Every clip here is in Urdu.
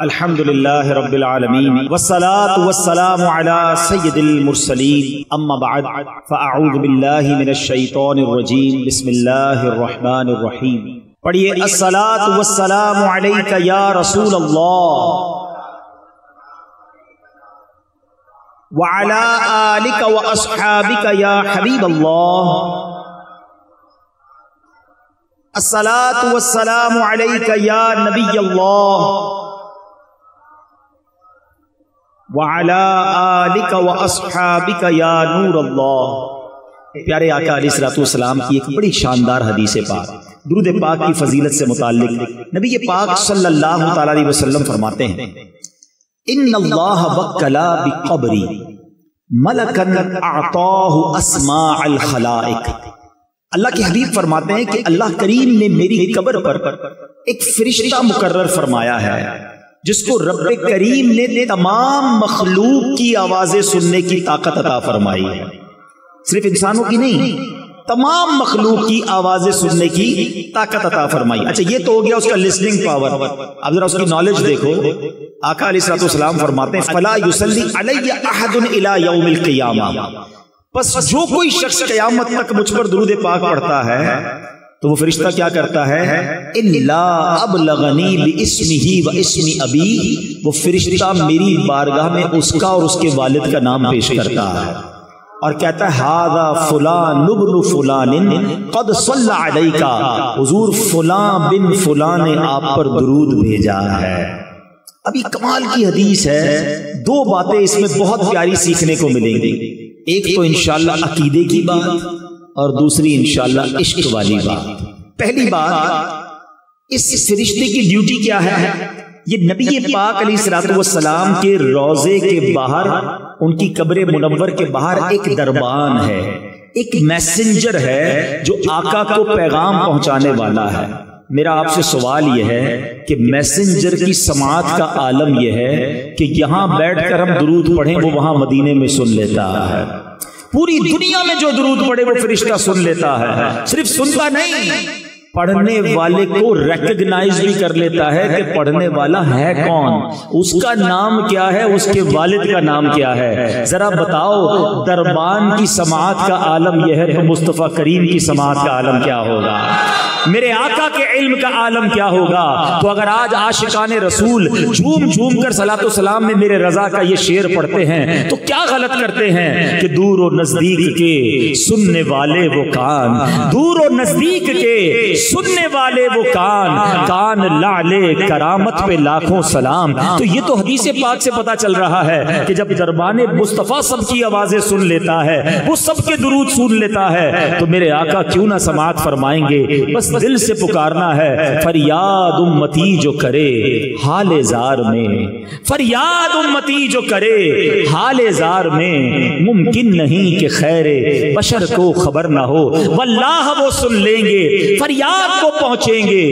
الحمدللہ رب العالمین والصلاة والسلام علی سید المرسلین اما بعد فاعوذ باللہ من الشیطان الرجیم بسم اللہ الرحمن الرحیم. پڑھیے الصلاة والسلام علیک یا رسول اللہ وعلی آلک واصحابک یا حبیب اللہ. الصلاة والسلام علیک یا نبی اللہ وعلی آلک واصحابک یا نور اللہ. پیارے آقا علیہ الصلوۃ والسلام کی ایک بڑی شاندار حدیث پاک درود پاک کی فضیلت سے متعلق نبی پاک صلی اللہ تعالی علیہ وسلم فرماتے ہیں ان اللہ وکلا بقبری ملکا اعطاہ اسماء الخلائق. اللہ کے حبیب فرماتے ہیں کہ اللہ کریم نے میری قبر پر ایک فرشتہ مقرر فرمایا ہے جس کو رب کریم نے تمام مخلوق کی آوازیں سننے کی طاقت عطا فرمائی ہے. صرف انسانوں کی نہیں، تمام مخلوق کی آوازیں سننے کی طاقت عطا فرمائی. اچھا یہ تو ہو گیا اس کا لسننگ پاور. اب ذرا اس کی نالج دیکھو. آقا علیہ الصلوۃ والسلام فرماتے ہیں فلا یصلی علی احد الی یوم القیامہ. بس جو کوئی شخص قیامت تک مجھ پر درود پاک پڑھتا ہے تو وہ فرشتہ کیا کرتا ہے الا ابلغنی باسمہ و اسم ابی. وہ فرشتہ میری بارگاہ میں اس کا اور اس کے والد کا نام پیش کرتا ہے اور کہتا ہے ھذا فلان ابن فلان قد صلی علیک. حضور فلاں بن فلاں نے آپ پر درود بھیجا ہے. ابھی کمال کی حدیث ہے. دو باتیں اس میں بہت پیاری سیکھنے کو ملیں گی. ایک تو انشاءاللہ عقیدے کی بات اور دوسری انشاءاللہ عشق والی بات. پہلی بات، اس فرشتے کی ڈیوٹی کیا ہے؟ یہ نبی پاک علیہ الصلوۃ والسلام کے روضے کے باہر، ان کی قبر منور کے باہر ایک دربان ہے، ایک میسنجر ہے جو آقا کو پیغام پہنچانے والا ہے. میرا آپ سے سوال یہ ہے کہ میسنجر کی سماعت کا عالم یہ ہے کہ یہاں بیٹھ کر ہم درود پڑھیں وہ وہاں مدینے میں سن لیتا ہے. پوری دنیا میں جو درود پڑھے وہ فرشتہ سن لیتا ہے. صرف سنتا نہیں، پڑھنے والے کو ریکگنائز بھی کر لیتا ہے کہ پڑھنے والا ہے کون، اس کا نام کیا ہے، اس کے والد کا نام کیا ہے. ذرا بتاؤ دربان کی سماعت کا عالم یہ ہے تو مصطفیٰ کریم کی سماعت کا عالم کیا ہوگا، میرے آقا کے علم کا عالم کیا ہوگا. تو اگر آج عاشقان رسول جھوم جھوم کر صلاۃ والسلام میں میرے رضا کا یہ شعر پڑھتے ہیں تو کیا غلط کرتے ہیں کہ دور و نزدیک کے سننے والے وہ کان، دور و نزدیک کے سننے والے وہ کان، کان لعلے کرامت پہ لاکھوں سلام. تو یہ تو حدیث پاک سے پتا چل رہا ہے کہ جب دربان مصطفیٰ سب کی آوازیں سن لیتا ہے، وہ سب کے درود سن لیتا ہے، تو میرے آقا کیوں نہ سماعت فرمائیں گے. بس دل سے پکارنا ہے فریاد امتی جو کرے حال زار میں، فریاد امتی جو کرے حال زار میں. ممکن نہیں کہ خیر بشر کو خبر نہ ہو، واللہ وہ سن لیں گے، فریاد کو پہنچیں گے.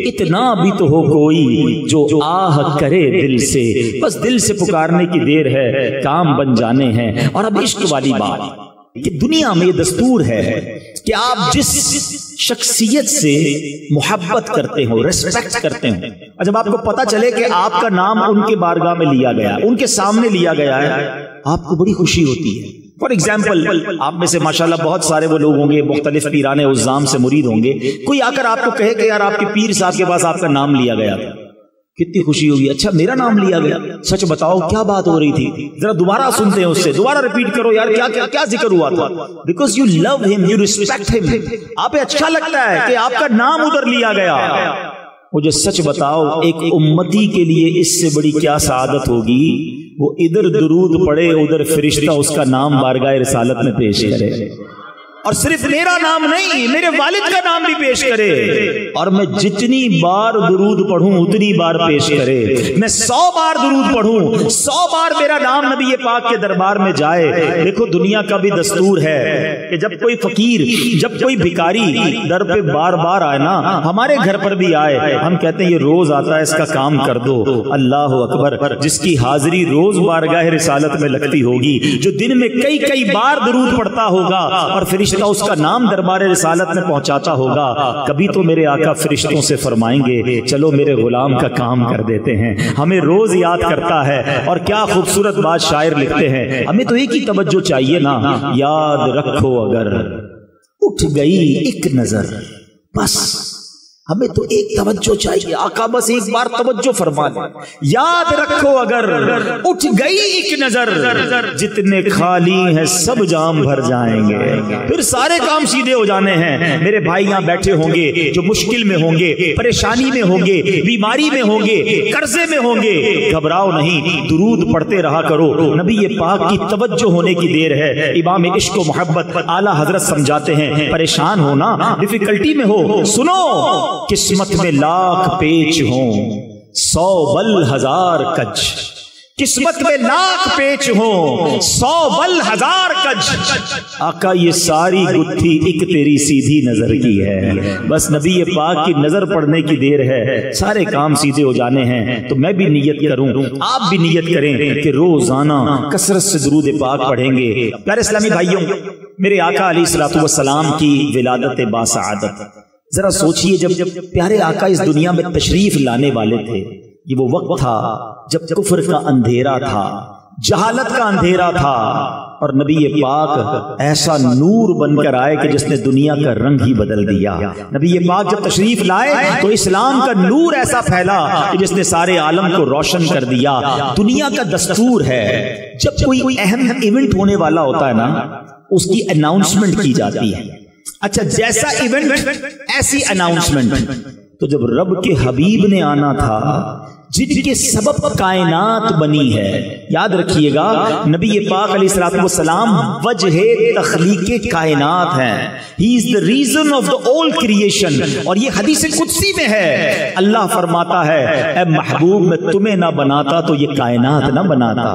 اتنا بھی تو ہو کوئی جو آہ کرے دل سے. بس دل سے پکارنے کی دیر ہے، کام بن جانے ہیں. اور اب عشق والی بات کہ دنیا میں یہ دستور ہے کہ آپ جس شخصیت سے محبت کرتے ہو، ریسپیکٹ کرتے ہو، جب آپ کو پتا چلے کہ آپ کا نام ان کے بارگاہ میں لیا گیا، ان کے سامنے لیا گیا ہے، آپ کو بڑی خوشی ہوتی ہے. فار ایگزامپل آپ میں سے ماشاءاللہ بہت سارے وہ لوگ ہوں گے مختلف پیران عظام سے مرید ہوں گے. کوئی آ کر آپ کو کہے کہ یار آپ کے پیر صاحب کے پاس آپ کا نام لیا گیا تھا، کتنی خوشی ہوگی. اچھا میرا نام لیا گیا، سچ بتاؤ کیا بات ہو رہی تھی، ذرا دوبارہ سنتے ہیں اس سے، دوبارہ ریپیٹ کرو یار کیا کیا کیا ذکر ہوا تھا. بیکاز یو لو ہم، یو ریسپیکٹ ہم. آپ اچھا لگتا ہے کہ آپ کا نام ادھر لیا گیا. مجھے سچ بتاؤ ایک امتی کے لیے اس سے بڑی کیا سعادت ہوگی، وہ ادھر درود پڑھے ادھر فرشتہ اس کا نام بارگاہ رسالت میں پیش کرے. اور صرف میرا نام نہیں، میرے والد کا نام بھی پیش کرے. اور میں جتنی بار درود پڑھوں اتنی بار پیش کرے. میں 100 بار درود پڑھوں، 100 بار میرا نام نبی پاک کے دربار میں جائے. دیکھو دنیا کا بھی دستور ہے کہ جب کوئی فقیر، جب کوئی بھکاری در پہ بار بار آئے نا، ہمارے گھر پر بھی آئے، ہم کہتے ہیں یہ روز آتا ہے، اس کا کام کر دو. اللہ اکبر. جس کی حاضری روز بارگاہ رسالت میں لگتی ہوگی، جو دن میں کئی کئی بار درود پڑھتا ہوگا اور فرشتہ فرشتہ اس کا نام دربار رسالت میں پہنچاتا ہوگا، کبھی تو میرے آقا فرشتوں سے فرمائیں گے چلو میرے غلام کا کام کر دیتے ہیں۔ ہمیں روز یاد کرتا ہے، اور کیا خوبصورت بات شاعر لکھتے ہیں، ہمیں تو ایک ہی توجہ چاہیے نا، یاد رکھو اگر اٹھ گئی ایک نظر، بس ہمیں تو ایک توجہ چاہیے، آقا بس ایک بار توجہ فرما دیں، یاد رکھو اگر اٹھ گئی ایک نظر، جتنے خالی ہیں سب جام بھر جائیں گے، پھر سارے کام سیدھے ہو جانے ہیں۔ میرے بھائی یہاں بیٹھے ہوں گے جو مشکل میں ہوں گے، پریشانی میں ہوں گے، بیماری میں ہوں گے، قرضے میں ہوں گے، گھبراؤ نہیں، درود پڑھتے رہا کرو، نبی پاک کی توجہ ہونے کی دیر ہے۔ امام عشق و محبت اعلیٰ حضرت سمجھاتے ہیں، پریشان ہونا، ڈیفیکلٹی میں ہو، سنو، قسمت میں لاکھ پیچ ہوں 100 بل 1000 کج، قسمت میں لاکھ پیچ ہوں 100 بل 1000 کج، آقا یہ ساری گتھی ایک تیری سیدھی نظر کی ہے، بس نبی پاک کی نظر پڑنے کی دیر ہے، سارے کام سیدھے ہو جانے ہیں۔ تو میں بھی نیت کروں، آپ بھی نیت کریں کہ روزانہ کثرت سے درود پاک پڑھیں گے۔ پیارے اسلامی بھائیوں، میرے آقا علیہ الصلوۃ والسلام کی ولادت باسعادت، ذرا سوچئے جب پیارے آقا اس دنیا میں تشریف لانے والے تھے، یہ وہ وقت تھا جب کفر کا اندھیرا تھا، جہالت کا اندھیرا تھا، اور نبی پاک ایسا نور بن کر آئے کہ جس نے دنیا کا رنگ ہی بدل دیا۔ نبی پاک جب تشریف لائے تو اسلام کا نور ایسا پھیلا کہ جس نے سارے عالم کو روشن کر دیا۔ دنیا کا دستور ہے جب کوئی اہم ایونٹ ہونے والا ہوتا ہے نا، اس کی اناؤنسمنٹ کی جاتی ہے۔ اچھا، جیسا ایونٹ ایسی اناؤنسمنٹ۔ تو جب رب کے حبیب نے آنا تھا، جن کے سبب کائنات بنی ہے، یاد رکھیے گا نبی پاک علیہ الصلوۃ والسلام وجہ تخلیق کائنات ہیں، he is the reason of the all creation, اور یہ حدیث قدسی میں ہے، اللہ فرماتا ہے اے محبوب میں تمہیں نہ بناتا تو یہ کائنات نہ بناتا۔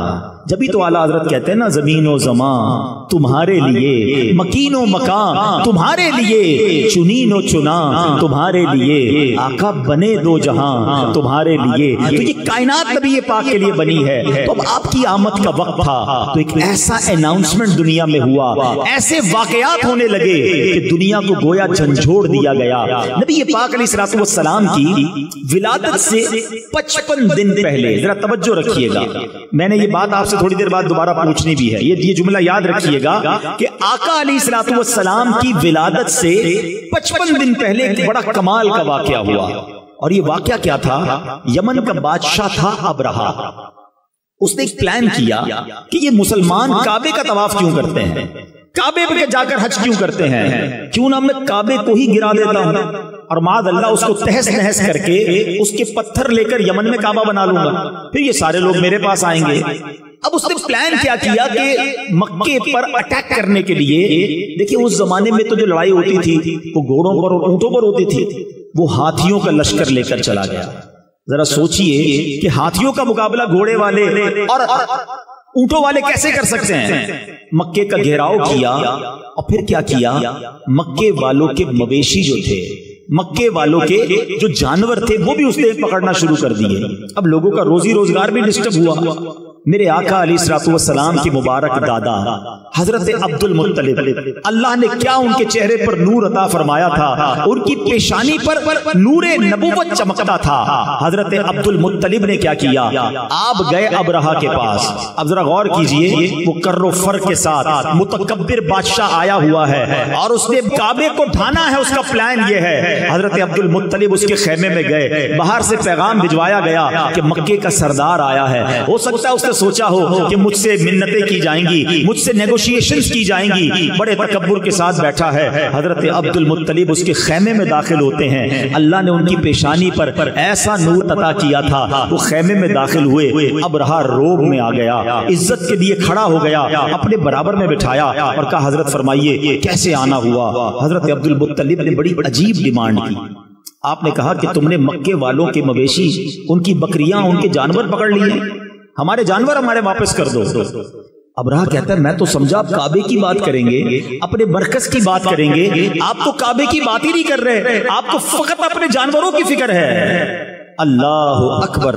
جبھی تو اعلیٰ حضرت کہتے ہیں نا، زمین و زمان تمہارے لیے، مکین و مکان تمہارے لیے، چنین و چنا تمہارے لیے، آقا بنے دو جہاں تمہارے لیے۔ تو یہ کائنات نبی پاک کے لیے بنی ہے۔ تو اب آپ کی آمد کا وقت تھا، تو ایک ایسا اناؤنسمنٹ دنیا میں ہوا، ایسے واقعات ہونے لگے کہ دنیا کو گویا جھنجھوڑ دیا گیا۔ نبی پاک علیہ الصلوۃ والسلام کی ولادت سے 55 دن پہلے، ذرا توجہ رکھیے گا، میں نے یہ بات آپ سے تھوڑی دیر بعد دوبارہ پوچھنی بھی ہے، یہ جملہ یاد رکھیے گا کہ آقا علیہ الصلوۃ والسلام کی ولادت سے 55 دن پہلے ایک بڑا کمال کا واقعہ ہوا، اور یہ واقعہ کیا تھا؟ یمن کا بادشاہ تھا ابرہا، اس نے ایک پلان کیا کہ یہ مسلمان کعبے کا طواف کیوں کرتے ہیں، کعبے پہ جا کر حج کیوں کرتے ہیں، کیوں نہ میں کعبے کو ہی گرا دیتا ہوں، اور معاذ اللہ اس کو تہس نہس کر کے اس کے پتھر لے کر یمن میں کعبہ بنا لوں گا، پھر یہ سارے لوگ میرے پاس آئیں گے۔ اب اس نے پلان کیا کہ مکے پر اٹیک کرنے کے لیے، دیکھیں اس زمانے میں تو جو لڑائی ہوتی تھی وہ گھوڑوں پر اور اونٹوں پر ہوتی تھی، وہ ہاتھیوں کا لشکر لے کر چلا گیا۔ ذرا سوچئے کہ ہاتھیوں کا مقابلہ گھوڑے والے اور اونٹوں والے کیسے کر سکتے ہیں؟ مکے کا گھیراؤ کیا، اور پھر کیا کیا، مکے والوں کے مویشی جو تھے، مکے والوں کے جو جانور تھے، وہ بھی اس نے پکڑنا شروع کر دیے۔ اب لوگوں کا روزی روزگار بھی ڈسٹرب ہوا۔ میرے آقا علیہ الصلوۃ والسلام کی مبارک دادا حضرت عبد المطلب، اللہ نے کیا ان کے چہرے پر نور عطا فرمایا تھا، ان کی پیشانی پر نور نبوت چمکتا تھا۔ حضرت عبد المطلب نے کیا کیا، آپ گئے ابرہا کے پاس۔ اب ذرا غور کیجئے، وہ کر و فر کے ساتھ متکبر بادشاہ آیا ہوا ہے، اور اس نے کعبے کو ڈھانا ہے، اس کا پلان یہ ہے۔ حضرت عبد المطلب اس کے خیمے میں گئے، باہر سے پیغام بھجوایا گیا کہ مکے کا سردار آیا ہے۔ ہو سکتا ہے اس نے سوچا ہو کہ مجھ سے منتیں کی جائیں گی، مجھ سے نیگوشیشنز کی جائیں گی، بڑے تکبر کے ساتھ بیٹھا ہے۔ حضرت عبد المطلب اس کے خیمے میں داخل ہوتے ہیں، اللہ نے ان کی پیشانی پر ایسا نور عطا کیا تھا، وہ خیمے میں داخل ہوئے، ابرہا روب میں آ گیا، عزت کے لیے کھڑا ہو گیا، اپنے برابر میں بٹھایا اور کہا حضرت فرمائیے کیسے آنا ہوا؟ حضرت عبد المطلب نے بڑی عجیب ڈیمانڈ کی۔ آپ نے کہا کہ تم نے مکے والوں کے مویشی، ان کی بکریاں، ان کے جانور پکڑ لیے، ہمارے جانور ہمارے واپس کر دو۔ ابرہا کہتا ہے میں تو سمجھا آپ کعبے کی بات کریں گے، اپنے مرکز کی بات کریں گے، آپ تو کعبے کی بات ہی نہیں کر رہے، آپ کو فقط اپنے جانوروں کی فکر ہے۔ اللہ اکبر۔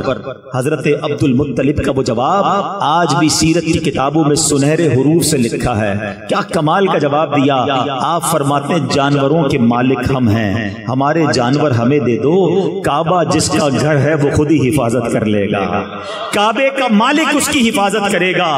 حضرت عبد المطلب کا وہ جواب آج بھی سیرت کی کتابوں میں سنہرے حروف سے لکھا ہے۔ کیا کمال کا جواب دیا۔ آپ فرماتے ہیں جانوروں کے مالک ہم ہیں، ہمارے جانور ہمیں دے دو، کعبہ جس کا گھر ہے وہ خود ہی حفاظت کر لے گا، کعبے کا مالک اس کی حفاظت کرے گا۔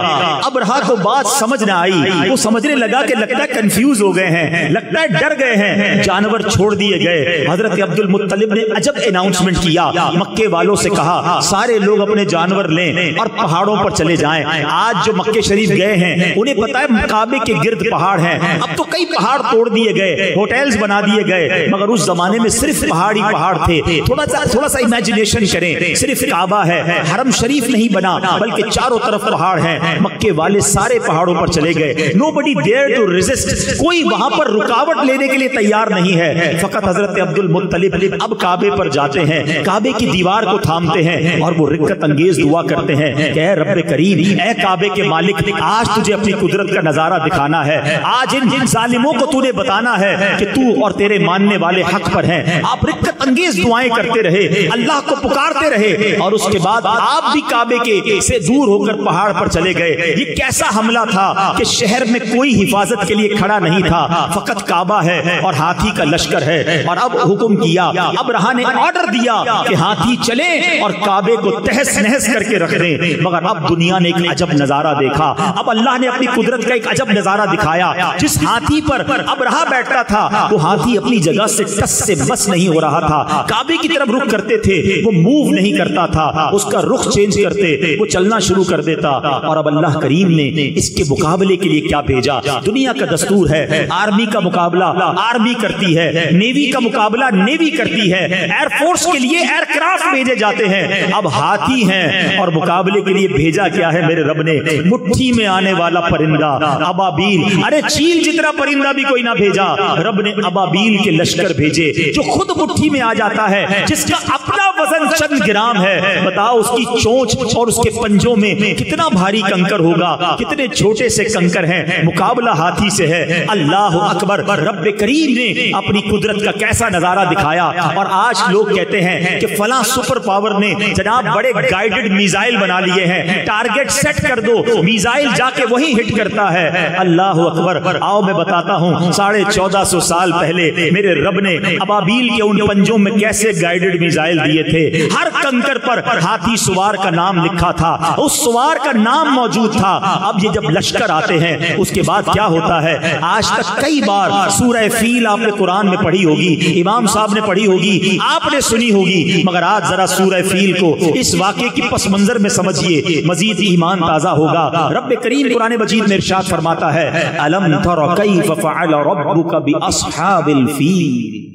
ابرہا کو بات سمجھ نہ آئی، وہ سمجھنے لگا کہ لگتا ہے کنفیوز ہو گئے ہیں، لگتا ہے ڈر گئے ہیں، جانور چھوڑ دیے گئے۔ حضرت عبد المطلب نے عجب اناؤنسمنٹ کیا، مکے والوں سے کہا سارے لوگ اپنے جانور لیں اور پہاڑوں پر چلے جائیں۔ آج جو مکے شریف گئے ہیں انہیں پتا ہے کعبے کے گرد پہاڑ ہیں، اب تو کئی پہاڑ توڑ دیے گئے، ہوٹلز بنا دیے گئے، مگر اس زمانے میں صرف پہاڑی پہاڑ تھے۔ تھوڑا سا امیجنیشن کریں، صرف کعبہ ہے، حرم شریف نہیں بنا بلکہ چاروں طرف پہاڑ ہیں۔ مکے والے سارے پہاڑوں پر چلے گئے، nobody dared to resist، کوئی وہاں پر رکاوٹ لینے کے لیے تیار نہیں ہے۔ فقط حضرت عبد المطلب اب کعبے پر جاتے ہیں، کعبے کی دیوار کو تھامتے ہیں اور وہ رکت انگیز دعا کرتے ہیں کہ اے رب کریم، اے کعبے کے مالک، آج تجھے اپنی قدرت کا نظارہ دکھانا ہے، آج ان ظالموں کو تو نے بتانا ہے کہ تو اور تیرے ماننے والے حق پر ہیں۔ آپ رکت انگیز دعائیں کرتے رہے، اللہ کو پکارتے رہے، اور اس کے بعد آپ بھی کعبے کے سے دور ہو کر پہاڑ پر چلے گئے۔ یہ کیسا حملہ تھا کہ شہر میں کوئی حفاظت کے لیے کھڑا نہیں تھا، فقط کعبہ ہے اور ہاتھی کا لشکر ہے۔ اور اب حکم کیا، ابرہا نے آرڈر دیا کہ ہاتھی چلیں اور کعبے کو تہس نہس کر کے رکھ دیں۔ مگر اب دنیا نے ایک عجب نظارہ دیکھا، اب اللہ نے اپنی قدرت کا ایک عجب نظارہ دکھایا۔ جس ہاتھی پر ابرہا بیٹھتا تھا وہ ہاتھی اپنی جگہ سے ٹس سے بس نہیں ہو رہا تھا، کعبے کی طرف رخ کرتے تھے وہ موو نہیں کرتا تھا، اس کا رخ چینج کرتے وہ چلنا شروع کر دیتا۔ اور اب اللہ کریم نے اس کے مقابلے کے لیے کیا بھیجا؟ دنیا کا دستور ہے، آرمی کا مقابلہ آرمی کرتی ہے، نیوی کا مقابلہ نیوی کرتی ہے، ایئر فورس کے لیے ایئر کرافٹ بھیجے جاتے ہیں۔ اب ہاتھی ہیں اور مقابلے کے لیے بھیجا کیا ہے میرے رب نے؟ مٹھی میں آنے والا پرندہ ابابیل۔ ارے چیل جتنا پرندہ بھی کوئی نہ بھیجا، رب نے ابابیل کے لشکر بھیجے جو خود مٹھی میں آ جاتا ہے، جس کا اپنا وزن چند گرام ہے۔ بتاؤ اس کی چونچ اور اس کے پنجوں میں کتنا بھاری کنکر ہوگا، کتنے چھوٹے سے کنکر ہیں، مقابلہ ہاتھی سے ہے۔ اللہ اکبر۔ رب کریم نے اپنی قدرت کا کیسا نظارہ دکھایا۔ اور آج لوگ کہتے ہیں کہ فلاں سپر پاور نے جناب بڑے گائیڈڈ میزائل بنا لیے ہیں، ٹارگٹ سیٹ کر دو، میزائل جا کے وہی ہٹ کرتا ہے۔ اللہ اکبر۔ آؤ میں بتاتا ہوں 1450 سال پہلے میرے رب نے ابابیل کے ان پنجوں میں کیسے گائیڈڈ میزائل دیے تھے۔ ہر کنکر پر ہاتھی سوار کا نام لکھا تھا، اس سوار کا نام موجود تھا۔ اب یہ جب لشکر آتے ہیں اس کے بعد کیا ہوتا ہے؟ آج تک کئی بار سورہ فیل آپ نے قرآن میں پڑھی ہوگی، امام صاحب نے پڑھی ہوگی، آپ نے سنی ہوگی، مگر آج ذرا سورہ فیل کو اس واقعے کی پس منظر میں سمجھیے، مزید ایمان تازہ ہوگا۔ رب کریم قرآن مجید میں ارشاد فرماتا ہے الم تر کیف فعل ربک باصحاب الفیل۔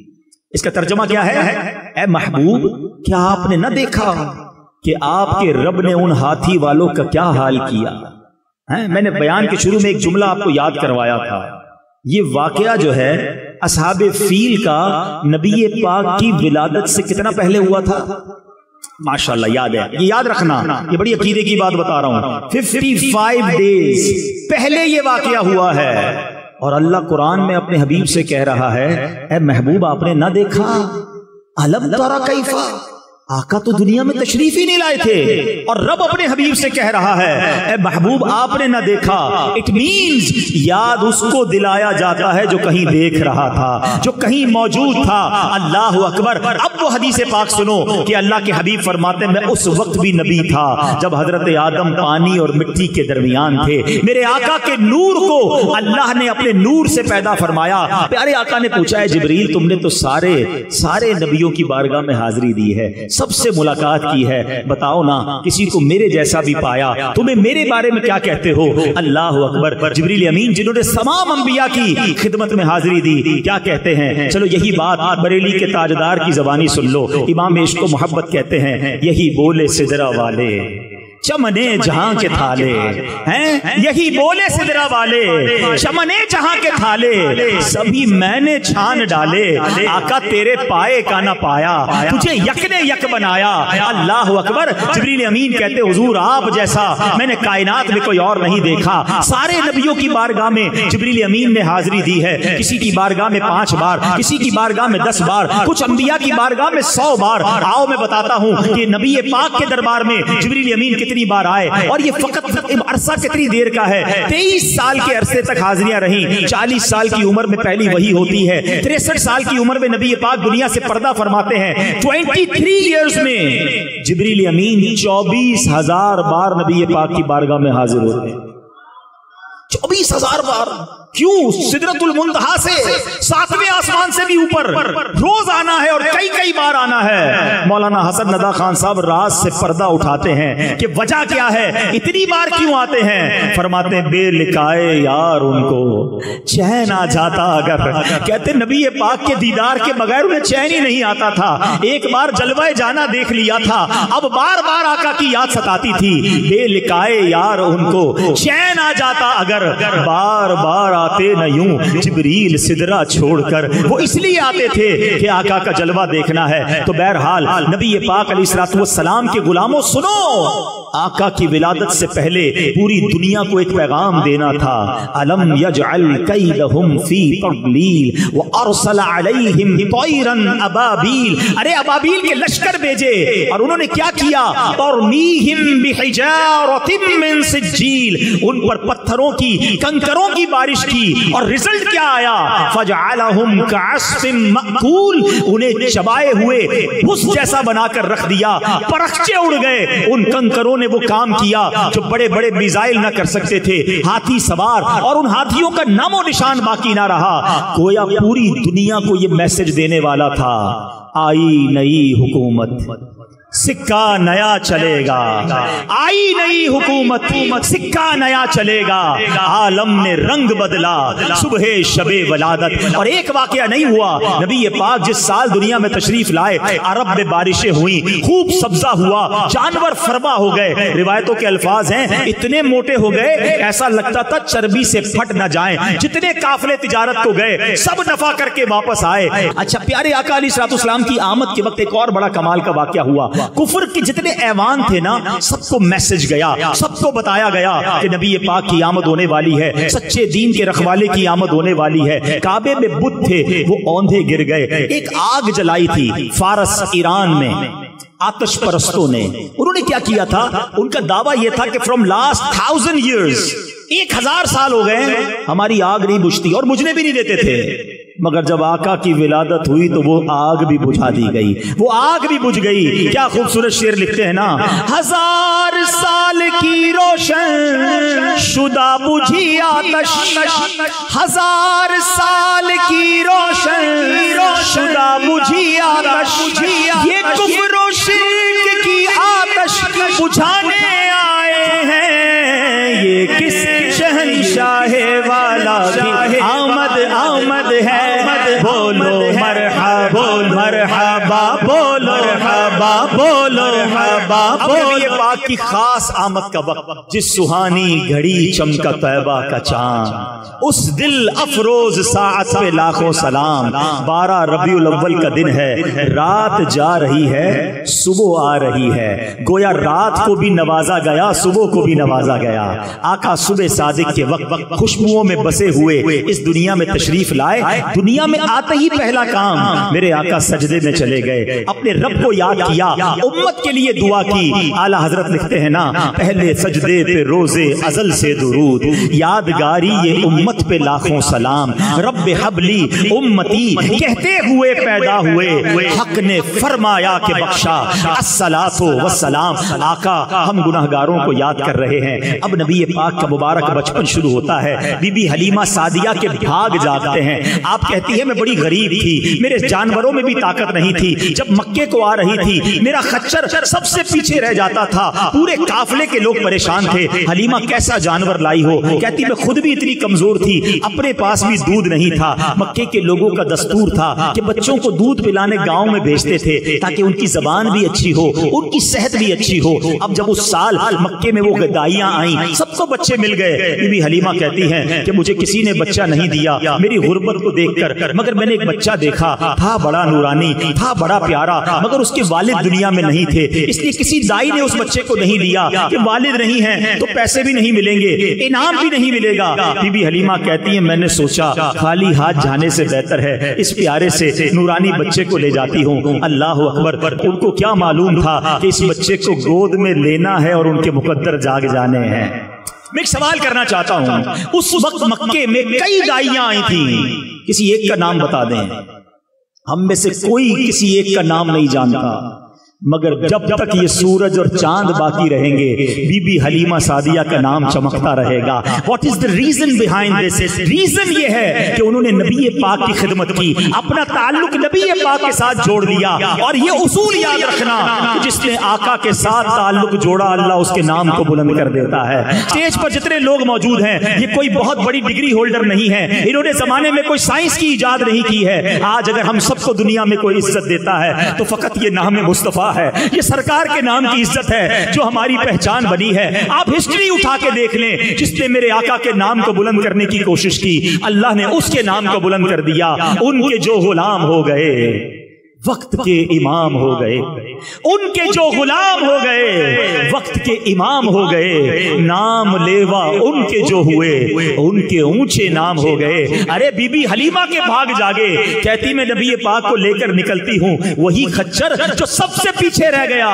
اس کا ترجمہ کیا ہے؟ اے محبوب کیا آپ نے نہ دیکھا کہ آپ کے رب نے ان ہاتھی والوں کا کیا حال کیا؟ میں نے بیان کے شروع میں ایک جملہ آپ کو یاد کروایا تھا، یہ واقعہ جو ہے اصحاب فیل کا نبی پاک کی ولادت سے کتنا پہلے ہوا تھا؟ ماشاءاللہ یاد ہے، یہ یاد رکھنا، یہ بڑی عقیدے کی بات بتا رہا ہوں۔ 55 ڈیز پہلے یہ واقعہ ہوا ہے، اور اللہ قرآن میں اپنے حبیب سے کہہ رہا ہے اے محبوب آپ نے نہ دیکھا؟ الم تر کیف، آقا تو دنیا میں تشریف ہی نہیں لائے تھے، اور رب اپنے حبیب سے کہہ رہا ہے اے محبوب آپ نے نہ دیکھا۔ اٹ مینز یاد اس کو دلایا جاتا ہے جو کہیں دیکھ رہا تھا، جو کہیں موجود تھا۔ اللہ اکبر۔ اب وہ حدیث پاک سنو کہ اللہ کے حبیب فرماتے ہیں میں اس وقت بھی نبی تھا جب حضرت آدم پانی اور مٹی کے درمیان تھے، میرے آقا کے نور کو اللہ نے اپنے نور سے پیدا فرمایا۔ پیارے آقا نے پوچھا ہے جبریل تم نے تو سارے نبیوں کی بارگاہ میں حاضری دی ہے، سب سے ملاقات کی ہے، بتاؤ نا کسی کو میرے جیسا بھی پایا، تمہیں میرے بارے میں کیا کہتے ہو؟ اللہ اکبر۔ جبریل امین جنہوں نے تمام انبیاء کی خدمت میں حاضری دی کیا کہتے ہیں؟ چلو یہی بات بریلی کے تاجدار کی زبانی سن لو، امام عشق و محبت کہتے ہیں یہی بولے سدرا والے چمنے جہاں کے تھالے ہیں یہی بولے سدرا والے، چمنے جہاں کے تھالے سبھی میں نے چھان ڈالے، آقا تیرے پائے کا نہ پایا، تجھے یک نے یک بنایا۔ اللہ اکبر۔ جبریل امین کہتے حضور آپ جیسا میں نے کائنات میں کوئی اور نہیں دیکھا۔ سارے نبیوں کی بارگاہ میں جبریل امین نے حاضری دی ہے، کسی کی بارگاہ میں 5 بار، کسی کی بارگاہ میں 10 بار، کچھ انبیاء کی بارگاہ میں 100 بار۔ آؤ میں بتاتا ہوں کہ نبی پاک کے دربار میں جبریل امین کتنی بار آئے، اور یہ فقط عرصہ کتنی دیر کا ہے، 23 سال کے عرصے تک حاضریاں رہیں۔ 40 سال کی عمر میں پہلی وحی ہوتی ہے، 63 سال کی عمر میں نبی پاک دنیا سے پردہ فرماتے ہیں۔ 23 ایئرز میں جبریل امین 24,000 بار نبی پاک کی بارگاہ میں حاضر ہوتے ہیں۔ 24,000 بار۔ کیوں؟ سدرۃ المنتہا سے 7ویں آسمان سے بھی اوپر روز آنا ہے اور کئی بار آنا ہے۔ مولانا حسن ندیٰ خان صاحب راز سے پردہ اٹھاتے ہیں کہ وجہ کیا ہے، اتنی بار کیوں آتے ہیں؟ فرماتے ہیں بے لکھائے یار ان کو چین آ جاتا اگر، کہتے نبی پاک کے دیدار کے بغیر انہیں چین ہی نہیں آتا تھا۔ ایک بار جلوہ جانا دیکھ لیا تھا، اب بار بار آقا کی یاد ستاتی تھی۔ بے لکھائے یار ان کو چین آ جاتا اگر، بار بار آتے نہ یوں جبریل سدرا چھوڑ کر۔ وہ اس لیے آتے تھے کہ آقا کا جلوہ دیکھنا ہے۔ تو بہرحال نبی پاک علیہ الصلوۃ والسلام کے غلاموں سنو، آقا کی ولادت سے پہلے پوری دنیا کو ایک پیغام دینا تھا۔ الم یجعل کیدہم فی تضلیل وارسل علیہم طیرا ابابیل۔ ارے ابابیل کے لشکر بھیجے اور انہوں نے کیا کیا؟ ترمیہم بحجارۃ من سجیل، ان پر پتھروں کی کنکروں کی بارش کی، اور رزلٹ کیا آیا؟ فجعلہم کعصف مأکول، انہیں چبائے ہوئے بھس جیسا بنا کر رکھ دیا، پرخچے اڑ گئے۔ ان کنکروں نے وہ کام کیا جو بڑے بڑے میزائل نہ کر سکتے تھے، ہاتھی سوار، اور ان ہاتھیوں کا نام و نشان باقی نہ رہا۔ گویا پوری دنیا کو یہ میسج دینے والا تھا، آئی نئی حکومت سکہ نیا چلے گا، آئی نئی حکومت سکہ نیا چلے گا۔ عالم نے رنگ بدلا صبح شب ولادت۔ اور ایک واقعہ نہیں ہوا، نبی پاک جس سال دنیا میں تشریف لائے عرب میں بارشیں ہوئیں، خوب سبزہ ہوا، جانور فرما ہو گئے۔ روایتوں کے الفاظ ہیں اتنے موٹے ہو گئے ایسا لگتا تھا چربی سے پھٹ نہ جائیں۔ جتنے قافلے تجارت کو گئے سب نفع کر کے واپس آئے۔ اچھا پیارے آقا علیہ الصلوۃ والسلام کی آمد کے وقت ایک اور بڑا کمال کا واقعہ ہوا۔ کفر کے جتنے ایوان تھے نا، سب کو میسج گیا، سب کو بتایا گیا کہ نبی پاک کی آمد ہونے والی ہے، سچے دین کے رکھوالے کی آمد ہونے والی ہے۔ کعبے میں بت تھے، وہ اوندھے گر گئے۔ ایک آگ جلائی تھی فارس ایران میں آتش پرستوں نے۔ انہوں نے کیا کیا تھا؟ ان کا دعویٰ یہ تھا کہ فرام لاسٹ 1000 years، 1000 سال ہو گئے ہماری آگ نہیں بجھتی، اور بجھنے بھی نہیں دیتے تھے۔ مگر جب آقا کی ولادت ہوئی تو وہ آگ بھی بجھا دی گئی، وہ آگ بھی بجھ گئی۔ کیا خوبصورت شعر لکھتے ہیں نا، 1000 سال کی روشن شدہ بجھی آتش، 1000 سال کی روشن شدہ بجھی آتش، یہ کفر و شرک کی آتش بجھانے آئے ہیں، یہ کس شہنشاہ والا کی آمد ہے، بولو مرحبا مرحبا، بولو مرحبا، بولو مرحبا۔ نبی پاک کی خاص آمد کا وقت، جس سہانی گھڑی چمکا طیبہ کا چاند، اس دل افروز ساعت پہ لاکھوں سلام۔ 12 ربیع الاول کا دن ہے، رات جا رہی ہے، صبح آ رہی ہے۔ گویا رات کو بھی نوازا گیا، صبح کو بھی نوازا گیا۔ آقا صبح صادق کے وقت خوشبوؤں میں بسے ہوئے اس دنیا میں تشریف لائے۔ دنیا میں آتے ہی پہلا کام میرے آقا سجدے میں چلے گئے، اپنے رب کو یاد کیا، امت کے لیے دعا کی۔ اعلیٰ حضرت لکھتے ہیں نا، پہلے سجدے پہ روزے ازل سے درود، یادگاری یہ امت پہ لاکھوں سلام، رب حبلی امتی کہتے ہوئے پیدا ہوئے، حق نے فرمایا کہ بخشا، الصلاۃ والسلام۔ آقا ہم گناہگاروں کو یاد کر رہے ہیں۔ اب نبی پاک کا مبارک بچپن شروع ہوتا ہے۔ بی بی حلیمہ حلیمہ سعدیہ کے بھاگ جاگتے ہیں. آپ کہتی ہے میں بڑی غریب تھی, میرے جانوروں میں بھی طاقت نہیں تھی, جب مکے کو آ رہی تھی میرا خچر سب سے پیچھے رہ جاتا تھا, پورے قافلے کے لوگ پریشان تھے, حلیمہ کیسا جانور لائی ہو. کہتی میں خود بھی اتنی کمزور تھی, اپنے پاس بھی دودھ نہیں تھا. مکے کے لوگوں کا دستور تھا کہ بچوں کو دودھ پلانے گاؤں میں بھیجتے تھے تاکہ ان کی زبان بھی اچھی ہو, ان کی صحت بھی اچھی ہو. اب جب اس سال مکے میں وہ گدائیاں آئیں, سب کو بچے مل گئے. بی بی حلیمہ کہتی ہیں کہ مجھے کسی نے بچہ نہیں دیا میری غربت کو دیکھ کر, مگر میں نے ایک بچہ دیکھا, تھا بڑا نورانی, تھا بڑا پیارا, مگر اس کے والد دنیا میں نہیں تھے, اس لیے کسی دائی نے اس بچے کو نہیں لیا کہ والد نہیں ہیں تو پیسے بھی نہیں ملیں گے, انعام بھی نہیں ملے گا. بی بی حلیمہ کہتی ہیں میں نے سوچا خالی ہاتھ جانے سے بہتر ہے اس پیارے سے نورانی بچے کو لے جاتی ہوں. اللہ اکبر. ان کو کیا معلوم تھا کہ اس بچے کو گود میں لینا ہے اور ان کے مقدر جاگ جانے ہیں. میں ایک سوال کرنا چاہتا ہوں, اس وقت مکے میں کئی دائیاں آئی تھیں, کسی ایک کا نام بتا دیں. ہم میں سے کوئی کسی ایک کا نام نہیں جانتا, مگر جب تک یہ سورج اور چاند باقی رہیں گے بی بی حلیمہ سعدیہ کا نام چمکتا رہے گا. What is the reason behind this? Reason یہ ہے کہ انہوں نے نبی پاک کی خدمت کی, اپنا تعلق نبی پاک کے ساتھ جوڑ لیا. اور یہ اصول یاد رکھنا, جس نے آقا کے ساتھ تعلق جوڑا اللہ اس کے نام کو بلند کر دیتا ہے. اسٹیج پر جتنے لوگ موجود ہیں یہ کوئی بہت بڑی ڈگری ہولڈر نہیں ہے, انہوں نے زمانے میں کوئی سائنس کی ایجاد نہیں کی ہے. آج اگر ہم سب کو دنیا میں کوئی عزت دیتا ہے تو فقط یہ نام مصطفیٰ ہے, یہ سرکار کے نام کی عزت ہے جو ہماری پہچان بنی ہے. آپ ہسٹری اٹھا کے دیکھ لیں, جس نے میرے آقا کے نام کو بلند کرنے کی کوشش کی اللہ نے اس کے نام کو بلند کر دیا. ان کے جو غلام ہو گئے وقت کے امام ہو گئے, ان کے جو غلام ہو گئے وقت کے امام ہو گئے, نام لیوا ان کے جو ہوئے ان کے اونچے نام ہو گئے. ارے بی بی حلیمہ کے بھاگ جاگے, کہتی میں نبی پاک کو لے کر نکلتی ہوں, وہی خچر جو سب سے پیچھے رہ گیا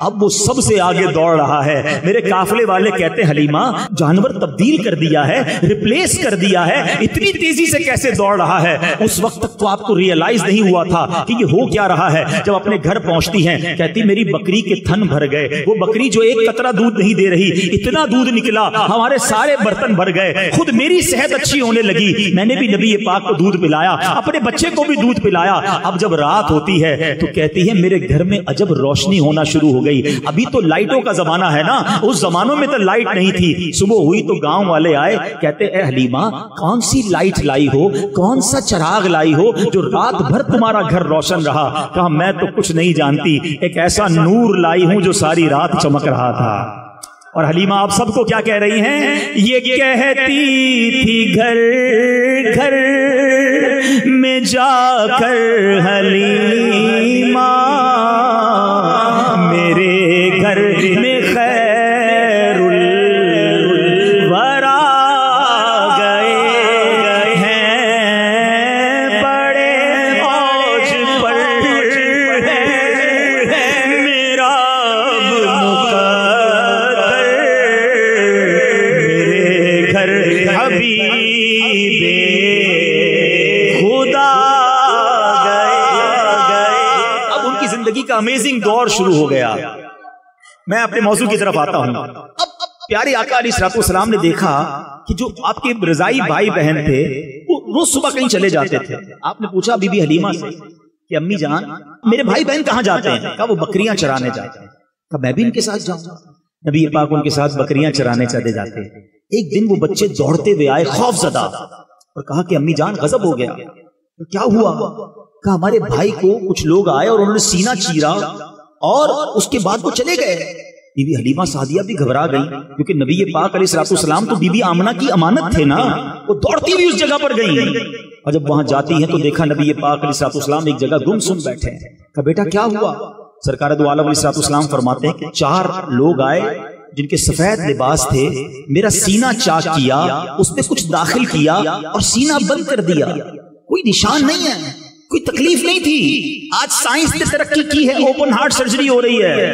اب وہ سب سے آگے دوڑ رہا ہے. میرے قافلے والے کہتے حلیمہ جانور تبدیل کر دیا ہے, ریپلیس کر دیا ہے, اتنی تیزی سے کیسے دوڑ رہا ہے؟ اس وقت تک تو آپ کو ریئلائز نہیں ہوا تھا کہ یہ ہو کیا رہا ہے. جب اپنے گھر پہنچتی ہیں کہتی میری بکری کے تھن بھر گئے, وہ بکری جو ایک قطرہ دودھ نہیں دے رہی, اتنا دودھ نکلا ہمارے سارے برتن بھر گئے. خود میری صحت اچھی ہونے لگی, میں نے بھی نبی پاک کو دودھ پلایا, اپنے بچے کو بھی دودھ پلایا. اب جب رات ہوتی ہے تو کہتی ہے میرے گھر میں عجب روشنی ہونا شروع ہو گئی. ابھی تو لائٹوں کا زمانہ ہے نا, اس زمانوں میں تو لائٹ نہیں تھی. صبح ہوئی تو گاؤں والے آئے, کہتے اے حلیمہ کون سی لائٹ لائی ہو, کون سا چراغ لائی ہو جو رات بھر تمہارا گھر روشن رہا؟ کہا میں تو کچھ نہیں جانتی, ایک ایسا نور لائی ہوں جو ساری رات چمک رہا تھا. اور حلیمہ آپ سب کو کیا کہہ رہی ہیں؟ یہ کہتی تھی گھر گھر میں جا کر حلیمہ میرے گھر میں خیر الورا گئے ہیں, بڑے اوج پر میرا مقدر, میرے گھر حبیب خدا گئے. اب ان کی زندگی کا امیزنگ دور شروع ہو گیا. میں اپنے موضوع کی طرف آتا ہوں. اب پیارے آقا علیہ الصلوۃ والسلام نے دیکھا کہ جو آپ کے رضائی بھائی بہن تھے وہ روز صبح کہیں چلے جاتے تھے. آپ نے پوچھا بی بی حلیمہ سے کہ امی جان میرے بھائی بہن کہاں جاتے ہیں؟ کہا وہ بکریاں چرانے جاتے ہیں. کہا میں بھی ان کے ساتھ جاؤں. نبی پاک ان کے ساتھ بکریاں چرانے چلے جاتے. ایک دن وہ بچے دوڑتے ہوئے آئے خوف زدہ اور کہا کہ امی جان غضب ہو گیا. کیا ہوا؟ کہا ہمارے بھائی کو کچھ لوگ آئے اور انہوں نے سینہ چیرا اور اس کے بعد وہ چلے گئے. بی بی حلیمہ سعدیہ بھی گھبرا گئی کیونکہ نبی پاک علیہ الصلوۃ والسلام تو بی بی آمنہ کی امانت تھے نا. وہ دوڑتی ہوئی اس جگہ پر گئی اور جب وہاں جاتی ہیں تو دیکھا نبی پاک علیہ الصلوۃ والسلام ایک جگہ گم سن بیٹھے ہیں. کہا بیٹا کیا ہوا؟ سرکار دو عالم علیہ الصلوۃ والسلام فرماتے ہیں کہ 4 لوگ آئے جن کے سفید لباس تھے, میرا سینہ چاک کیا, اس میں کچھ داخل کیا اور سینہ بند کر دیا. کوئی نشان نہیں ہے, کوئی تکلیف نہیں تھی. آج سائنس نے ترقی کی ہے, اوپن ہارٹ سرجری ہو رہی ہے.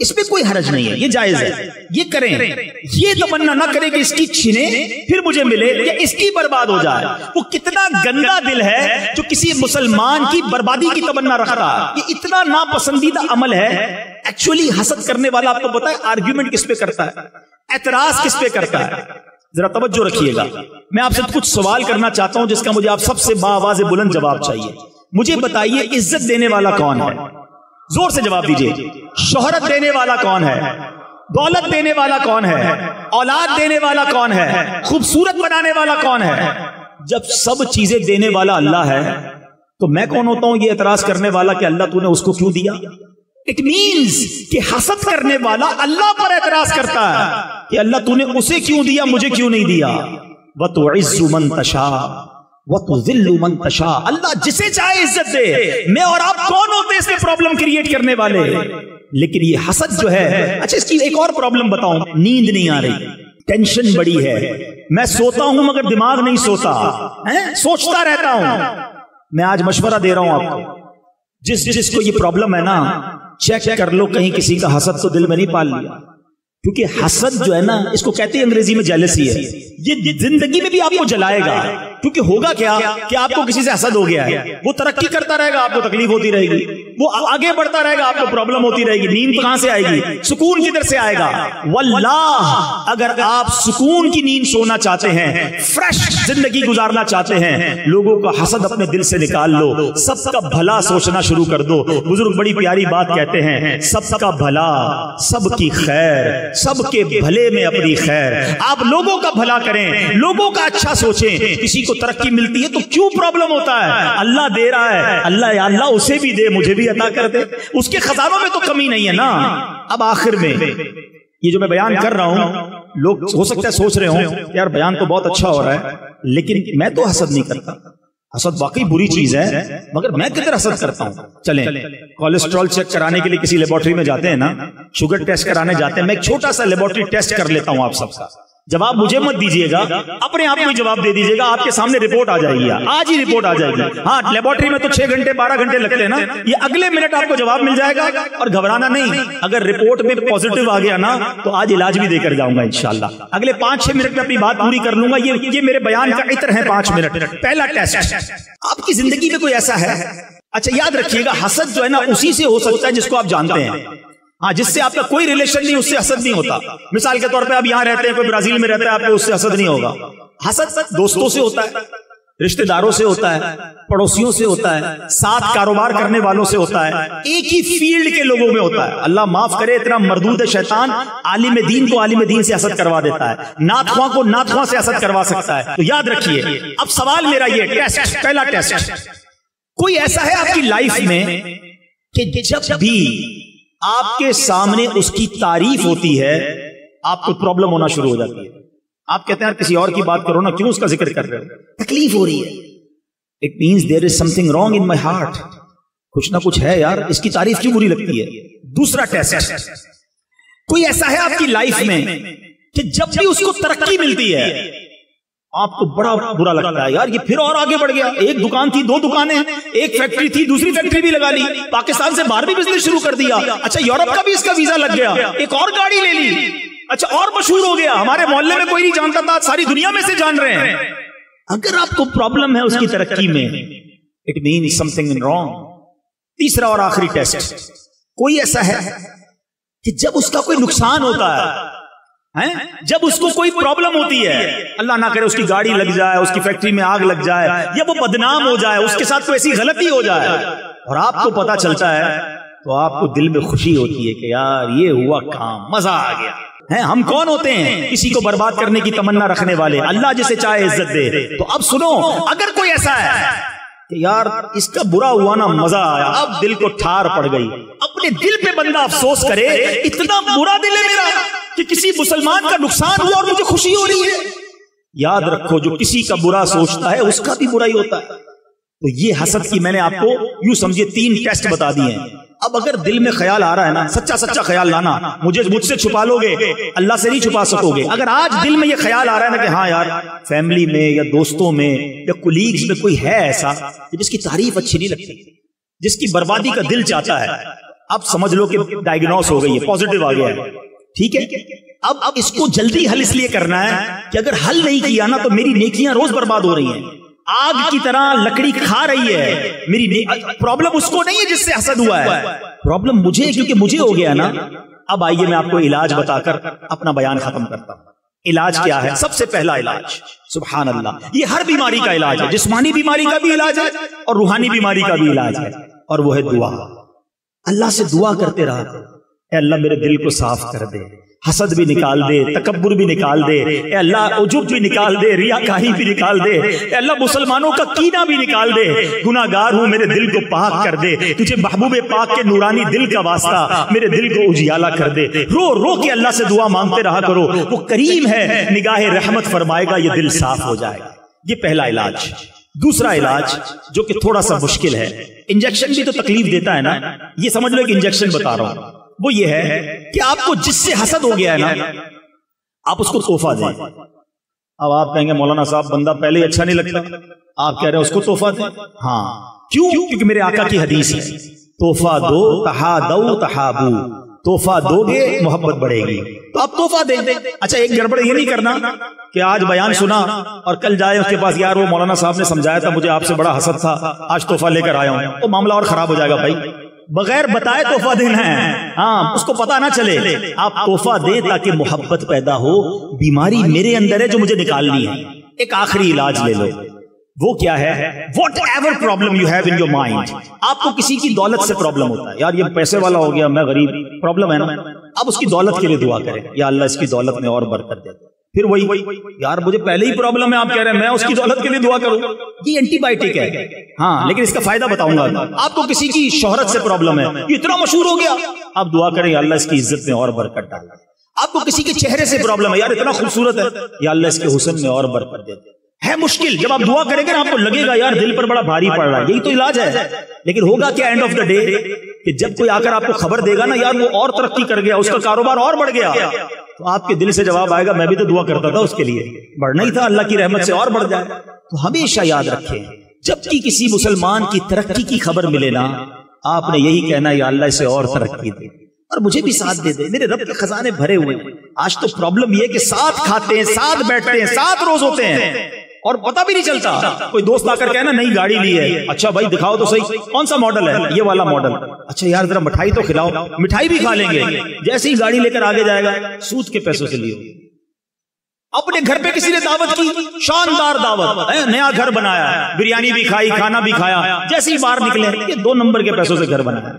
اس پہ کوئی حرج نہیں ہے، یہ جائز ہے، یہ کریں۔ یہ تمنا نہ کریں کہ اس کی چھینے پھر مجھے ملے یا اس کی برباد ہو جائے۔ وہ کتنا گندا دل ہے جو کسی مسلمان کی بربادی کی تمنا رکھتا ہے، یہ اتنا ناپسندیدہ عمل ہے۔ ایکچولی حسد کرنے والا آپ کو پتا ہے آرگیومنٹ کس پہ کرتا ہے، اعتراض کس پہ کرتا ہے؟ ذرا توجہ رکھیے گا، میں آپ سے کچھ سوال کرنا چاہتا ہوں جس کا مجھے آپ سب سے باآواز بلند جواب چاہیے۔ مجھے بتائیے عزت دینے والا کون ہے؟ زور سے جواب دیجئے۔ شہرت دینے والا کون ہے؟ دولت دینے والا کون ہے؟ اولاد دینے والا کون ہے؟ خوبصورت بنانے والا کون ہے؟ جب سب چیزیں دینے والا اللہ ہے تو میں کون ہوتا ہوں یہ اعتراض کرنے والا کہ اللہ تو نے اس کو کیوں دیا؟ اٹ مینز کہ حسد کرنے والا اللہ پر اعتراض کرتا ہے کہ اللہ تو نے اسے کیوں دیا، مجھے کیوں نہیں دیا۔ وَتُعِزُّ مَن تَشَاءُ وَتُذِلُّ مَن تَشَاءُ، اللہ جسے چاہے عزت دے۔ میں اور آپ کون ہوتے اس میں پرابلم کریٹ کرنے والے؟ لیکن یہ حسد جو ہے، اچھا اس کی ایک اور پرابلم بتاؤں، نیند نہیں آ رہی، ٹینشن بڑی ہے، میں سوتا ہوں مگر دماغ نہیں سوتا، سوچتا رہتا ہوں۔ میں آج مشورہ دے رہا ہوں آپ کو، جس کو یہ پرابلم ہے نا، چیک کر لو کہیں کسی کا حسد تو دل میں نہیں پال لیا، کیونکہ حسد جو ہے نا اس کو کہتے ہیں انگریزی میں جیلسی ہے، یہ زندگی میں بھی آپ کو جلائے گا۔ کیونکہ ہوگا کیا کہ آپ کو کسی سے حسد ہو گیا ہے، وہ ترقی کرتا رہے گا، آپ کو تکلیف ہوتی رہے گی، وہ آگے بڑھتا رہے گا، آپ کو پرابلم ہوتی رہے گی، نیند کہاں سے آئے گی، سکون کدھر سے آئے گا؟ واللہ اگر آپ سکون کی نیند سونا چاہتے ہیں، فریش زندگی گزارنا چاہتے ہیں، لوگوں کا حسد اپنے دل سے نکال لو، سب کا بھلا سوچنا شروع کر دو۔ بزرگ بڑی پیاری بات کہتے ہیں، سب کا بھلا، سب کی خیر، سب کے بھلے میں اپنی خیر۔ آپ لوگوں کا بھلا کریں، لوگوں کا اچھا سوچیں، کسی کو ترقی ملتی ہے تو کیوں پرابلم ہوتا ہے؟ اللہ دے رہا ہے، اللہ یا اللہ اسے بھی دے، مجھے بھی عطا کر دے، اس کے خزانوں میں تو کمی نہیں ہے نا۔ اب آخر میں یہ جو میں بیان کر رہا ہوں، لوگ ہو سکتا ہے سوچ رہے ہوں یار بیان تو بہت اچھا ہو رہا ہے، لیکن میں تو حسد نہیں کرتا، حسد واقعی بری چیز ہے، مگر میں کدھر حسد کرتا ہوں؟ چلیں کولیسٹرول چیک کرانے کے لیے کسی لیبارٹری میں جاتے ہیں نا، شوگر ٹیسٹ کرانے جاتے ہیں، میں ایک چھوٹا سا لیبارٹری ٹیسٹ کر لیتا ہوں آپ سب کا۔ جواب مجھے مت دیجیے گا، اپنے آپ میں جواب دے دیجیے گا، آپ کے سامنے رپورٹ آ جائے گی، آج ہی رپورٹ آ جائے گی۔ ہاں لیبارٹری میں تو 6 گھنٹے 12 گھنٹے لگتے ہیں نا، یہ اگلے منٹ آپ کو جواب مل جائے گا، اور گھبرانا نہیں۔ اگر رپورٹ میں پازیٹیو آ گیا نا تو آج علاج بھی دے کر جاؤں گا انشاءاللہ، اگلے 5-6 منٹ میں اپنی بات پوری کر لوں گا۔ یہ میرے بیان کا عطر ہے 5 منٹ۔ پہلا ٹیسٹ، آپ کی زندگی میں کوئی ایسا ہے؟ اچھا یاد رکھیے گا، حسد جو ہے نا اسی سے ہو سکتا ہے جس کو آپ جانتے ہیں، ہاں جس سے آپ کا کوئی ریلیشن نہیں، اس سے حسد نہیں ہوتا۔ مثال کے طور پہ آپ یہاں رہتے ہیں، کوئی برازیل میں رہتا ہے، آپ کو اس سے حسد نہیں ہوگا۔ حسد دوستوں سے ہوتا ہے، رشتہ داروں سے ہوتا ہے، پڑوسیوں سے ہوتا ہے، ساتھ کاروبار کرنے والوں سے ہوتا ہے، ایک ہی فیلڈ کے لوگوں میں ہوتا ہے۔ اللہ معاف کرے، اتنا مردود شیطان عالم دین کو عالم دین سے حسد کروا دیتا ہے، نعت خواں کو نعت خواں سے حسد کروا سکتا ہے۔ تو یاد رکھیے، اب سوال میرا یہ ٹیسٹ، پہلا ٹیسٹ، کوئی ایسا ہے آپ کی لائف میں کہ جب بھی آپ کے سامنے اس کی تعریف ہوتی ہے آپ کو پرابلم ہونا شروع ہو جاتی ہے؟ آپ کہتے ہیں کسی اور کی بات کرو نا، کیوں اس کا ذکر کر رہے ہو؟ تکلیف ہو رہی ہے، it means there is something wrong in my heart, کچھ نہ کچھ ہے یار، اس کی تعریف کیوں بری لگتی ہے؟ دوسرا ٹیسٹ، کوئی ایسا ہے آپ کی لائف میں کہ جب بھی اس کو ترقی ملتی ہے آپ کو بڑا برا لگتا ہے، یار یہ پھر اور آگے بڑھ گیا، ایک دکان تھی 2 دکانیں، ایک فیکٹری تھی دوسری فیکٹری بھی لگا لی، پاکستان سے باہر بھی بزنس شروع کر دیا، اچھا یورپ کا بھی اس کا ویزا لگ گیا، ایک اور گاڑی لے لی، اچھا اور مشہور ہو گیا، ہمارے محلے میں کوئی نہیں جانتا تھا، ساری دنیا میں سے جان رہے ہیں۔ اگر آپ کو پرابلم ہے اس کی ترقی میں، it means something wrong. تیسرا اور آخری ٹیسٹ، کوئی ایسا ہے کہ جب اس کا کوئی نقصان ہوتا ہے، جب اس کو کوئی پرابلم ہوتی ہے، اللہ نہ کرے اس کی گاڑی لگ جائے، اس کی فیکٹری میں آگ لگ جائے، یا وہ بدنام ہو جائے، اس کے ساتھ کوئی ایسی غلطی ہو جائے اور آپ کو پتا چلتا ہے، تو آپ کو دل میں خوشی ہوتی ہے کہ یار یہ ہوا کام، مزہ آ گیا۔ ہم کون ہوتے ہیں؟ کسی کو برباد کرنے کی تمنا رکھنے والے، اللہ جسے چاہے عزت دے۔ تو اب سنو، اگر کوئی ایسا ہے کہ یار اس کا برا ہوا نا مزہ آیا، اب دل کو ٹھار پڑ گئی، اپنے دل پہ بندہ افسوس کرے، اتنا برا دل ہے میرا کہ کسی مسلمان کا نقصان ہوا اور مجھے خوشی ہو رہی ہے۔ یاد رکھو، جو کسی کا برا سوچتا ہے اس کا بھی برا ہی ہوتا ہے۔ تو یہ حسد کی میں نے آپ کو یوں سمجھے 3 ٹیسٹ بتا دیے ہیں۔ اب اگر دل میں خیال آ رہا ہے نا، سچا خیال لانا، مجھ سے چھپا لو گے، اللہ سے نہیں چھپا سکو گے۔ اگر آج دل میں یہ خیال آ رہا ہے نا کہ ہاں یار فیملی میں یا دوستوں میں یا کولیگز میں کوئی ہے ایسا جس کی تعریف اچھی نہیں لگتی، جس کی بربادی کا دل چاہتا ہے، اب سمجھ لو کہ ڈائگنوس ہو گئی ہے، پازیٹو آ گیا ہے، ٹھیک ہے. اب اس کو جلدی حل اس لیے کرنا ہے کہ اگر حل نہیں کیا نا تو میری نیکیاں روز برباد ہو رہی ہیں، آگ کی طرح لکڑی کھا رہی ہے میری. پرابلم اس کو نہیں ہے جس سے حسد ہوا ہے، پرابلم مجھے ہے کیونکہ مجھے ہو گیا نا. اب آئیے میں آپ کو علاج بتا کر اپنا بیان ختم کرتا ہوں. علاج کیا ہے؟ سب سے پہلا علاج سبحان اللہ، یہ ہر بیماری کا علاج ہے، جسمانی بیماری کا بھی علاج ہے اور روحانی بیماری کا بھی علاج ہے، اور وہ ہے دعا. اللہ سے دعا کرتے رہا، اے اللہ میرے دل کو صاف کر دے، حسد بھی نکال دے، تکبر بھی نکال دے، اے اللہ عجب بھی نکال دے، ریاکاری بھی نکال دے، اے اللہ مسلمانوں کا کینہ بھی نکال دے، گناہگار ہوں میرے دل کو پاک کر دے، تجھے محبوب پاک کے نورانی دل کا واسطہ میرے دل کو اجیالا کر دے. رو رو کے اللہ سے دعا مانگتے رہا کرو، وہ کریم ہے، نگاہ رحمت فرمائے گا، یہ دل صاف ہو جائے گا. یہ پہلا علاج. دوسرا علاج جو کہ تھوڑا سا مشکل ہے، انجیکشن بھی تو تکلیف دیتا ہے نا، یہ سمجھ لو کہ انجیکشن بتا رہا ہوں، وہ یہ ہے کہ آپ کو جس سے حسد ہو گیا ہے نا آپ اس کو تحفہ دیں. اب آپ کہیں گے مولانا صاحب بندہ پہلے ہی اچھا نہیں لگتا، آپ کہہ رہے ہیں اس کو تحفہ دیں. ہاں کیوں؟ کیونکہ میرے آقا کی حدیث ہے، تحفہ دو تحادو تحابو، تحفہ دو گے محبت بڑھے گی، تو آپ تحفہ دیں. اچھا ایک گڑبڑ یہ نہیں کرنا کہ آج بیان سنا اور کل جائے اس کے پاس، یار وہ مولانا صاحب نے سمجھایا تھا مجھے آپ سے بڑا حسد تھا، آج تحفہ لے کر آیا ہوں، تو معاملہ اور خراب ہو جائے گا. بھائی بغیر بتائے تحفہ دینا ہے، ہاں اس کو پتا نہ چلے. آپ تحفہ دیں تاکہ محبت پیدا ہو. بیماری میرے اندر ہے جو مجھے نکالنی ہے. ایک آخری علاج لے لو، وہ کیا ہے؟ What ever problem you have in your mind. آپ کو کسی کی دولت سے پرابلم ہوتا ہے، یار یہ پیسے والا ہو گیا میں غریب، پرابلم ہے نا، اب اس کی دولت کے لیے دعا کریں، یا اللہ اس کی دولت میں اور برکت دے. پھر وہی یار مجھے پہلے ہی پرابلم ہے، آپ کہہ رہے ہیں میں اس کی دولت کے لیے دعا کروں، یہ اینٹی بائیوٹک ہے. ہاں لیکن اس کا فائدہ بتاؤں گا. آپ کو کسی کی شہرت سے پرابلم ہے، یہ اتنا مشہور ہو گیا، آپ دعا کریں یا اللہ اس کی عزت میں اور برکت ڈالے. آپ کو کسی کے چہرے سے پرابلم ہے، یار اتنا خوبصورت ہے، یا اللہ اس کے حسن میں اور برکت دے. ہے مشکل، جب آپ دعا کریں گے نا آپ کو لگے گا یار دل پر بڑا بھاری پڑ رہا ہے، یہی تو علاج ہے. لیکن ہوگا کیا اینڈ آف دا ڈے کہ جب کوئی آ کر آپ کو خبر دے گا نا یار وہ اور ترقی کر گیا، اس کا کاروبار اور بڑھ گیا، تو آپ کے دل سے جواب آئے گا میں بھی تو دعا کرتا تھا اس کے لیے، بڑھنا ہی تھا، اللہ کی رحمت سے اور بڑھ جائے. تو ہمیشہ یاد رکھیں جب کی کسی مسلمان کی ترقی کی خبر ملے نا آپ نے یہی کہنا یا اللہ اسے اور ترقی دے اور مجھے بھی ساتھ دے دے، میرے رب کے خزانے بھرے ہوئے ہیں. آج تو پرابلم یہ کہ ساتھ کھاتے ہیں، ساتھ بیٹھتے ہیں، ساتھ روز ہوتے ہیں اور پتہ بھی نہیں چلتا. کوئی دوست آ کر کہنا نئی گاڑی لی ہے، اچھا بھائی دکھاؤ تو صحیح کون سا ماڈل ہے، یہ والا ماڈل، اچھا یار ذرا مٹھائی تو کھلاؤ، مٹھائی بھی کھا لیں گے. جیسے ہی گاڑی لے کر آگے جائے گا سود کے پیسوں سے لیو. اپنے گھر پہ کسی نے دعوت کی، شاندار دعوت، نیا گھر بنایا ہے، بریانی بھی کھائی، کھانا بھی کھایا، جیسے ہی باہر نکلے یہ 2 نمبر کے پیسوں سے گھر بنایا.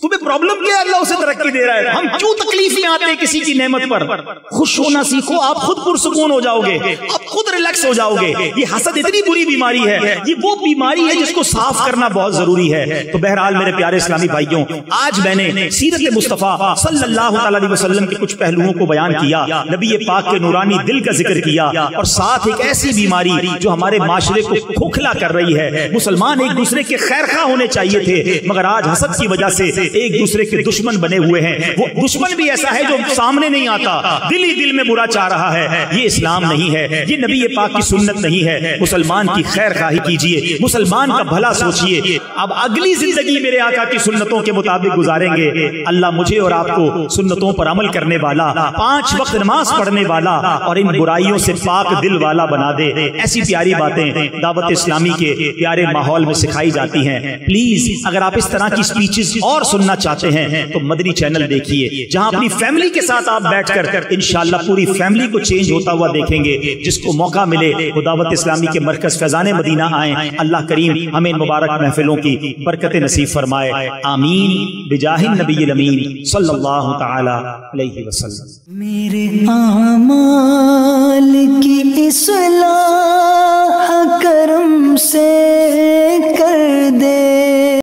تمہیں پرابلم کیا ہے؟ اللہ اسے ترقی دے رہا ہے. ہم کیوں تکلیف میں آتے ہیں کسی کی نعمت پر؟ خوش ہونا سیکھو، آپ خود پرسکون ہو جاؤ گے، آپ خود ریلیکس ہو جاؤ گے. یہ حسد اتنی بری بیماری ہے، یہ وہ بیماری ہے جس کو صاف کرنا بہت ضروری ہے. تو بہرحال میرے پیارے اسلامی بھائیوں، آج میں نے سیرت مصطفیٰ صلی اللہ علیہ وسلم کے کچھ پہلوؤں کو بیان کیا، نبی پاک کے نورانی دل کا ذکر کیا، اور ساتھ ایک ایسی بیماری جو ہمارے معاشرے کو کھوکھلا کر رہی ہے. مسلمان ایک دوسرے کے خیر خواہ ہونے چاہیے تھے، مگر آج حسد کی وجہ سے ایک دوسرے کے دشمن بنے ہوئے ہیں. وہ دشمن بھی ایسا ہے جو سامنے نہیں آتا، دل ہی دل میں برا چاہ رہا ہے. یہ اسلام نہیں ہے، یہ نبی پاک کی سنت نہیں ہے. مسلمان کی خیر خواہی کیجئے، مسلمان کا بھلا سوچئے. اب اگلی زندگی میرے آقا کی سنتوں کے مطابق گزاریں گے. اللہ مجھے اور آپ کو سنتوں پر عمل کرنے والا، 5 وقت نماز پڑھنے والا اور ان برائیوں سے پاک دل والا بنا دے. ایسی پیاری باتیں دعوت اسلامی کے پیارے ماحول میں سکھائی جاتی ہیں. پلیز اگر آپ اس طرح کی سپیچز اور سننا چاہتے ہیں تو مدنی چینل دیکھیے، جہاں اپنی فیملی کے ساتھ آپ بیٹھ کر انشاءاللہ پوری فیملی کو چینج ہوتا ہوا دیکھیں گے. جس کو موقع ملے وہ دعوت اسلامی کے مرکز فیضان مدینہ آئیں. اللہ کریم ہمیں مبارک محفلوں کی برکت نصیب فرمائے. آمین بجاہ النبی الامین صلی اللہ تعالی علیہ وسلم. میرے اعمال کی اصلاح کرم سے